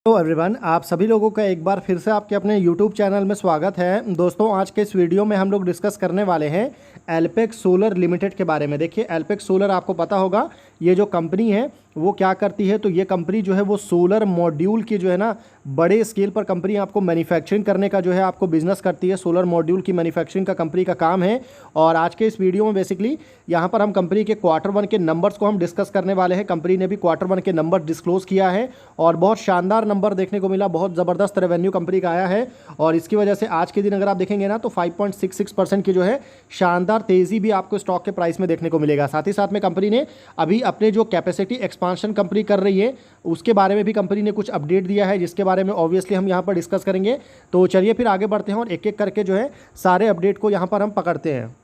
Hello everyone, आप सभी लोगों का एक बार फिर से आपके अपने यूट्यूब चैनल में स्वागत है। दोस्तों, आज के इस वीडियो में हम लोग डिस्कस करने वाले हैं एल्पेक्स सोलर लिमिटेड के बारे में। देखिए, एल्पेक्स सोलर आपको पता होगा ये जो कंपनी है वो क्या करती है। तो ये कंपनी जो है वो सोलर मॉड्यूल की जो है ना बड़े स्केल पर कंपनी आपको मैन्युफैक्चरिंग करने का जो है आपको बिजनेस करती है। सोलर मॉड्यूल की मैन्युफैक्चरिंग का कंपनी का काम है। और आज के इस वीडियो में बेसिकली यहाँ पर हम कंपनी के Q1 के नंबर्स को हम डिस्कस करने वाले हैं। कंपनी ने भी Q1 के नंबर डिस्क्लोज किया है और बहुत शानदार नंबर देखने को मिला। बहुत ज़बरदस्त रेवेन्यू कंपनी का आया है और इसकी वजह से आज के दिन अगर आप देखेंगे ना तो 5.66% की जो है शानदार तेज़ी भी आपको स्टॉक के प्राइस में देखने को मिलेगा। साथ ही साथ में कंपनी ने अभी अपने जो कैपेसिटी एक्सपांशन कंपनी कर रही है उसके बारे में भी कंपनी ने कुछ अपडेट दिया है, जिसके बारे में ऑब्वियसली हम यहाँ पर डिस्कस करेंगे। तो चलिए फिर आगे बढ़ते हैं और एक एक करके जो है सारे अपडेट को यहाँ पर हम पकड़ते हैं।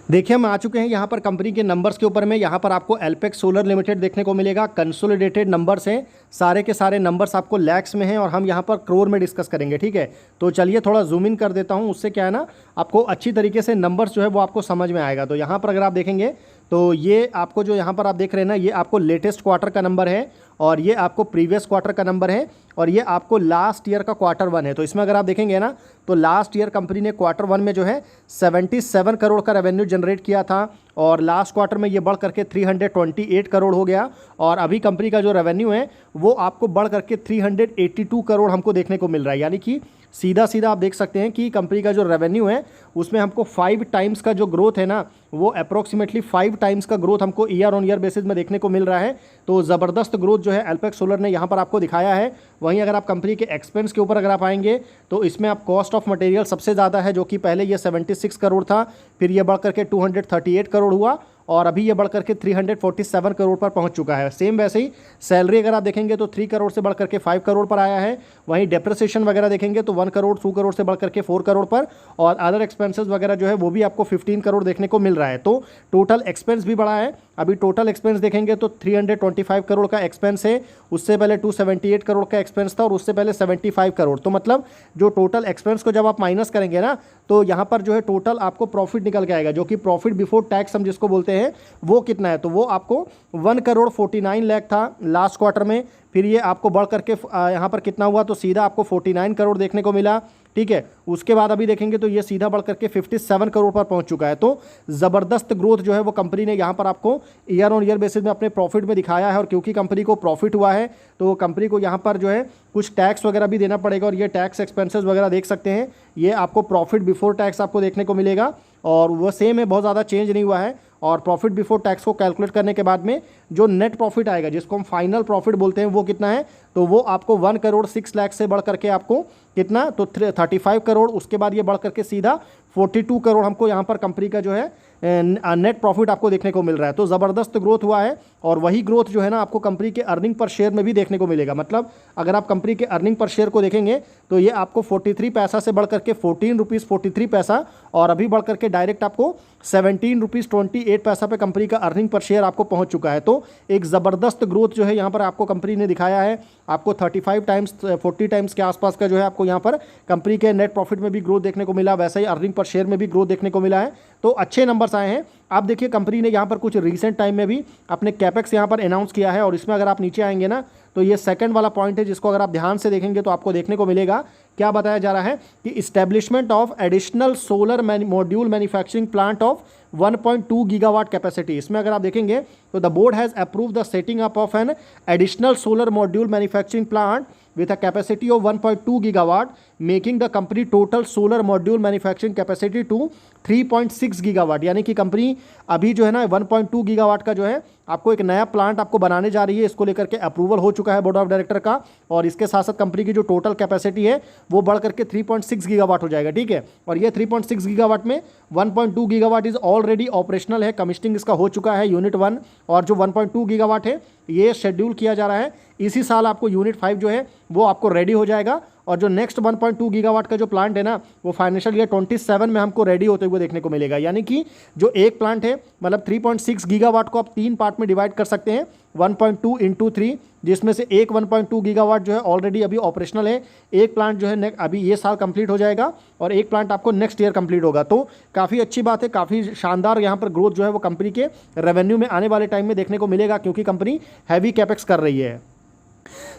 देखिए, हम आ चुके हैं यहाँ पर कंपनी के नंबर्स के ऊपर में। यहाँ पर आपको एल्पेक्स सोलर लिमिटेड देखने को मिलेगा। कंसोलिडेटेड नंबर्स हैं, सारे के सारे नंबर्स आपको लैक्स में हैं और हम यहाँ पर करोड़ में डिस्कस करेंगे। ठीक है, तो चलिए थोड़ा जूम इन कर देता हूँ। उससे क्या है ना, आपको अच्छी तरीके से नंबर्स जो है वो आपको समझ में आएगा। तो यहाँ पर अगर आप देखेंगे तो ये आपको जो यहाँ पर आप देख रहे हैं ना, ये आपको लेटेस्ट क्वार्टर का नंबर है और ये आपको प्रीवियस क्वार्टर का नंबर है और ये आपको लास्ट ईयर का Q1 है। तो इसमें अगर आप देखेंगे ना तो लास्ट ईयर कंपनी ने Q1 में जो है 77 करोड़ का रेवेन्यू जनरेट किया था और लास्ट क्वार्टर में ये बढ़ करके 328 करोड़ हो गया। और अभी कंपनी का जो रेवेन्यू है वो आपको बढ़ करके 382 करोड़ हमको देखने को मिल रहा है। यानी कि सीधा सीधा आप देख सकते हैं कि कंपनी का जो रेवेन्यू है उसमें हमको 5 टाइम्स का जो ग्रोथ है ना, वो अप्रोक्सीमेटली 5 टाइम्स का ग्रोथ हमको ईयर ऑन ईयर बेसिस में देखने को मिल रहा है। तो ज़बरदस्त ग्रोथ जो है एल्पेक्स सोलर ने यहाँ पर आपको दिखाया है। वहीं अगर आप कंपनी के एक्सपेंस के ऊपर अगर आप आएंगे तो इसमें आप कॉस्ट ऑफ मटेरियल सबसे ज़्यादा है, जो कि पहले ये 76 करोड़ था, फिर ये बढ़ करके 238 करोड़ हुआ और अभी ये बढ़ करके 347 करोड़ पर पहुंच चुका है। सेम वैसे ही सैलरी अगर आप देखेंगे तो 3 करोड़ से बढ़ करके 5 करोड़ पर आया है। वहीं डेप्रिसिएशन वगैरह देखेंगे तो 1 करोड़ 2 करोड़ से बढ़ करके 4 करोड़ पर, और अदर एक्सपेंसेस वगैरह जो है वो भी आपको 15 करोड़ देखने को मिल रहा है। तो टोटल एक्सपेंस भी बढ़ा है। अभी टोटल एक्सपेंस देखेंगे तो 325 करोड़ का एक्सपेंस है, उससे पहले 278 करोड़ का एक्सपेंस था और उससे पहले 75 करोड़। तो मतलब जो टोटल एक्सपेंस को जब आप माइनस करेंगे ना तो यहाँ पर जो है टोटल आपको प्रॉफिट निकल के आएगा, जो कि प्रॉफिट बिफोर टैक्स हम जिसको बोलते हैं वो कितना है, तो वो आपको 1 करोड़ 49 लाख था लास्ट क्वार्टर में। फिर ये आपको बढ़ करके यहाँ पर कितना हुआ, तो सीधा आपको 49 करोड़ देखने को मिला। ठीक है, उसके बाद अभी देखेंगे तो ये सीधा बढ़ करके 57 करोड़ पर पहुंच चुका है। तो ज़बरदस्त ग्रोथ जो है वो कंपनी ने यहाँ पर आपको ईयर ऑन ईयर बेसिस में अपने प्रॉफिट में दिखाया है। और क्योंकि कंपनी को प्रॉफिट हुआ है तो कंपनी को यहाँ पर जो है कुछ टैक्स वगैरह भी देना पड़ेगा और ये टैक्स एक्सपेंसेस वगैरह देख सकते हैं, ये आपको प्रॉफिट बिफोर टैक्स आपको देखने को मिलेगा और वो सेम है, बहुत ज़्यादा चेंज नहीं हुआ है। और प्रॉफिट बिफोर टैक्स को कैलकुलेट करने के बाद में जो नेट प्रॉफिट आएगा, जिसको हम फाइनल प्रॉफिट बोलते हैं, वो कितना है, तो वो आपको 1 करोड़ 6 लाख से बढ़ करके आपको कितना, तो 35 करोड़, उसके बाद ये बढ़ करके सीधा 42 करोड़ हमको यहाँ पर कंपनी का जो है नेट प्रॉफिट आपको देखने को मिल रहा है। तो ज़बरदस्त ग्रोथ हुआ है और वही ग्रोथ जो है ना आपको कंपनी के अर्निंग पर शेयर में भी देखने को मिलेगा। मतलब अगर आप कंपनी के अर्निंग पर शेयर को देखेंगे तो ये आपको 43 पैसा से बढ़ करके 14 रुपीज़ 43 पैसा और अभी बढ़ करके डायरेक्ट आपको 17 रुपीज़ 28 पैसा पे कंपनी का अर्निंग पर शेयर आपको पहुंच चुका है। तो एक ज़बरदस्त ग्रोथ जो है यहाँ पर आपको कंपनी ने दिखाया है। आपको 35 टाइम्स 40 टाइम्स के आसपास का जो है आपको यहाँ पर कंपनी के नेट प्रॉफिट में भी ग्रोथ देखने को मिला, वैसे ही अर्निंग पर शेयर में भी ग्रोथ देखने को मिला है। तो अच्छे नंबर्स आए हैं। आप देखिए, कंपनी ने यहाँ पर कुछ रिसेंट टाइम में भी अपने कैपेक्स यहाँ पर अनाउंस किया है और इसमें अगर आप नीचे आएंगे ना तो ये सेकंड वाला पॉइंट है, जिसको अगर आप ध्यान से देखेंगे तो आपको देखने को मिलेगा क्या बताया जा रहा है कि establishment of additional solar module manufacturing plant of 1.2 gigawatt capacity. इसमें अगर आप देखेंगे तो the board has approve the setting up of an additional solar module manufacturing plant with a capacity of 1.2 gigawatt, making the company total solar module manufacturing capacity to 3.6 gigawatt. यानी कि company अभी जो है ना 1.2 गीगावाट का जो है आपको एक नया प्लांट आपको बनाने जा रही है। इसको लेकर के अप्रूवल हो चुका है बोर्ड ऑफ डायरेक्टर का और इसके साथ साथ कंपनी की जो टोटल कैपेसिटी है वो बढ़ करके 3.6 गीगावाट हो जाएगा। ठीक है, और ये 3.6 गीगावाट में 1.2 गीगावाट इज ऑलरेडी ऑपरेशनल है, कमिशनिंग इसका हो चुका है यूनिट 1, और जो 1.2 गीगावाट है ये शेड्यूल किया जा रहा है इसी साल आपको यूनिट 5 जो है वो आपको रेडी हो जाएगा। और जो नेक्स्ट 1.2 गीगावाट का जो प्लांट है ना वो फाइनेंशियल ईयर 27 में हमको रेडी होते हुए देखने को मिलेगा। यानी कि जो एक प्लांट है मतलब 3.6 गीगावाट को आप 3 पार्ट में डिवाइड कर सकते हैं, 1.2 इंटू 3, जिसमें से एक 1.2 गीगावाट जो है ऑलरेडी अभी ऑपरेशनल है, एक प्लांट जो है अभी ये साल कंप्लीट हो जाएगा और एक प्लांट आपको नेक्स्ट ईयर कंप्लीट होगा। तो काफ़ी अच्छी बात है, काफ़ी शानदार यहाँ पर ग्रोथ जो है वो कंपनी के रेवेन्यू में आने वाले टाइम में देखने को मिलेगा, क्योंकि कंपनी हैवी कैपेक्स कर रही है।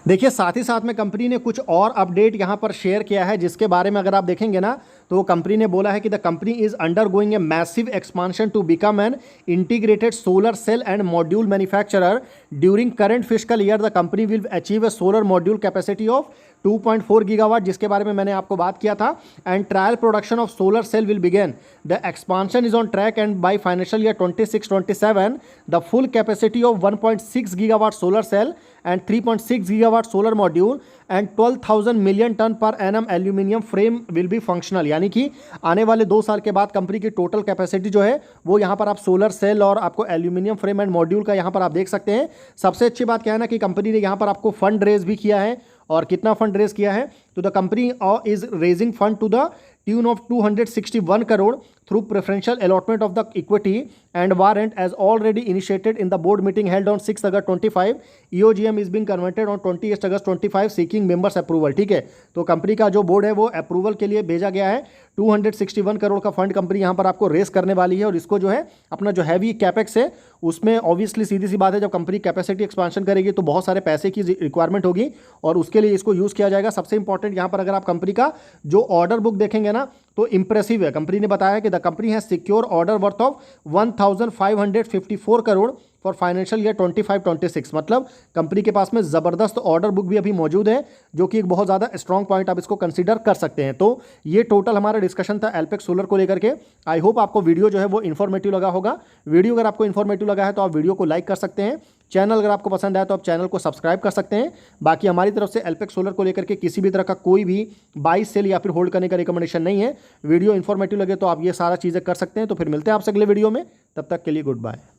देखिए साथ ही साथ में कंपनी ने कुछ और अपडेट यहाँ पर शेयर किया है, जिसके बारे में अगर आप देखेंगे ना तो कंपनी ने बोला है कि the company is undergoing a massive expansion to become an integrated solar cell and module manufacturer during current fiscal year the company will achieve a solar module capacity of 2.4 gigawatt, जिसके बारे में मैंने आपको बात किया था। And trial production of solar cell will begin, the expansion is on track and by financial year 26-27 the full capacity of 1.6 gigawatt solar cell and 3.6 gigawatt solar module and 12,000 million ton per annum aluminium frame will be functional. यानी कि आने वाले 2 साल के बाद company की total capacity जो है वो यहाँ पर आप सोलर सेल और आपको एल्यूमिनियम फ्रेम एंड मॉड्यूल का यहाँ पर आप देख सकते हैं। सबसे अच्छी बात क्या है ना कि कंपनी ने यहाँ पर आपको फंड रेज भी किया है, और कितना फंड रेज किया है, तो the company is raising fund to the tune of 261 crore through preferential allotment of the equity and warrant as already initiated in the board meeting held on 6 August 25. EOGM is being convened on 28 August 25 seeking members approval। ठीक है, तो company का जो board है वो approval के लिए भेजा गया है। 261 करोड़ का फंड कंपनी यहाँ पर आपको रेस करने वाली है, और इसको जो है अपना जो हैवी कैपेक्स है उसमें ऑब्वियसली सीधी सी बात है, जब कंपनी कैपेसिटी एक्सपांशन करेगी तो बहुत सारे पैसे की रिक्वायरमेंट होगी और उसके लिए इसको यूज़ किया जाएगा। सबसे इंपॉर्टेंट यहाँ पर अगर आप कंपनी का जो ऑर्डर बुक देखेंगे ना तो इंप्रेसिव है। कंपनी ने बताया कि the company has secure order worth of 1554 crore for financial year 25-26। मतलब कंपनी के पास में ज़बरदस्त ऑर्डर बुक भी अभी मौजूद है, जो कि एक बहुत ज़्यादा स्ट्रॉन्ग पॉइंट आप इसको कंसीडर कर सकते हैं। तो ये टोटल हमारा डिस्कशन था एल्पेक्स सोलर को लेकर के। आई होप आपको वीडियो जो है वो इन्फॉर्मेटिव लगा होगा। वीडियो अगर आपको इन्फॉर्मेटिव लगा है तो आप वीडियो को लाइक कर सकते हैं। चैनल अगर आपको पसंद आया तो आप चैनल को सब्सक्राइब कर सकते हैं। बाकी हमारी तरफ से एल्पेक्स सोलर को लेकर के किसी भी तरह का कोई भी बाई सेल या फिर होल्ड करने का रिकमेंडेशन नहीं है। वीडियो इन्फॉर्मेटिव लगे तो आप ये सारा चीज़ें कर सकते हैं। तो फिर मिलते हैं आपसे अगले वीडियो में, तब तक के लिए गुड बाय।